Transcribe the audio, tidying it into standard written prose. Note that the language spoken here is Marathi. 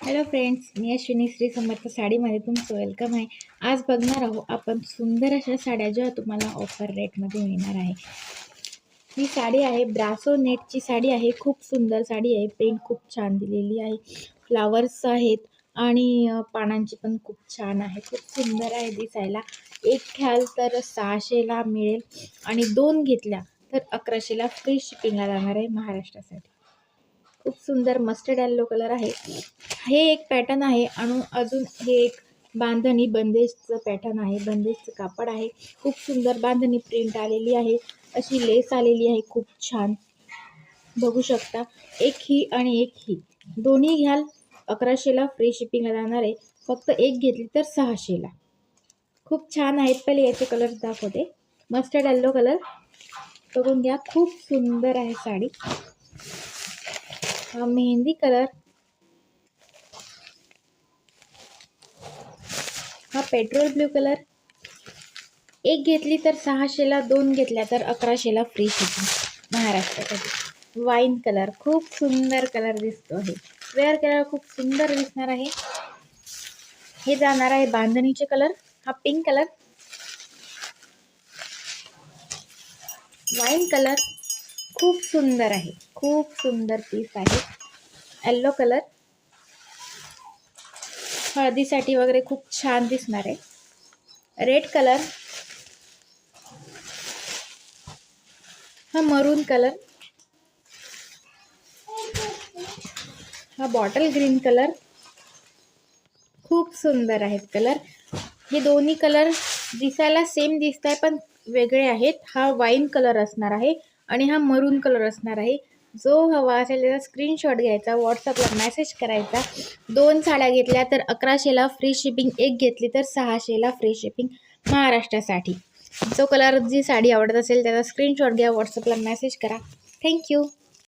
हॅलो फ्रेंड्स, मी अश्विनी श्री समर्थ साडीमध्ये तुमचं वेलकम आहे. आज बघणार आहोत आपण सुंदर अशा साड्या ज्या तुम्हाला ऑफर रेटमध्ये मिळणार आहे. ही साडी आहे ब्रासो नेटची साडी आहे. खूप सुंदर साडी आहे. प्रिंट खूप छान दिलेली आहे. फ्लावर्स आहेत आणि पानांची पण खूप छान आहे. खूप सुंदर आहे दिसायला. एक घ्याल तर 600ला मिळेल आणि दोन घेतल्या तर 1100ला फ्री शिपिंगला जाणार आहे महाराष्ट्रासाठी. खूप सुंदर मस्टर्ड येलो कलर आहे. हे एक पॅटर्न आहे आणि अजून हे एक बांधणी बंदेजचं पॅटर्न आहे. बंदेजचं कापड आहे. खूप सुंदर बांधणी प्रिंट आलेली आहे. अशी लेस आलेली आहे. खूप छान बघू शकता. एक ही आणि एक ही दोन्ही घ्याल 1100ला फ्री शिपिंगला जाणार आहे. फक्त एक घेतली तर 600ला. खूप छान आहेत. पहिले याचे कलर दाखवते. मस्टर्ड येलो कलर बघून घ्या. खूप सुंदर आहे साडी. हा मेहंदी कलर, हा पेट्रोल ब्ल्यू कलर. एक घेतली तर 600ला, दोन घेतल्या तर 1100ला फ्री शिपिंग महाराष्ट्रासाठी. वाईन कलर खूप सुंदर कलर दिसतो आहे. वेअर कलर खूप सुंदर दिसणार आहे. हे जाणार आहे बांधणीचे कलर. हा पिंक कलर, वाईन कलर खूप सुंदर आहे. खूप सुंदर पीस आहे. येल्लो कलर हळदीसाठी वगैरे खूप छान दिसणार आहे. रेड कलर, हा मरून कलर, हा बॉटल ग्रीन कलर खूप सुंदर आहेत कलर. हे दोन्ही कलर दिसायला सेम दिसत आहे पण वेगळे आहेत. हा वाईन कलर असणार आहे आणि हा मरून कलर असणार आहे. जो हवा असेल त्याचा स्क्रीनशॉट घ्यायचा, व्हॉट्सअपला मेसेज करायचा. दोन साड्या घेतल्या तर 1100ला फ्री शिपिंग, एक घेतली तर 600ला फ्री शिपिंग महाराष्ट्रासाठी. जो कलर जी साडी आवडत असेल त्याचा स्क्रीनशॉट घ्या, व्हॉट्सअपला मेसेज करा. थँक्यू.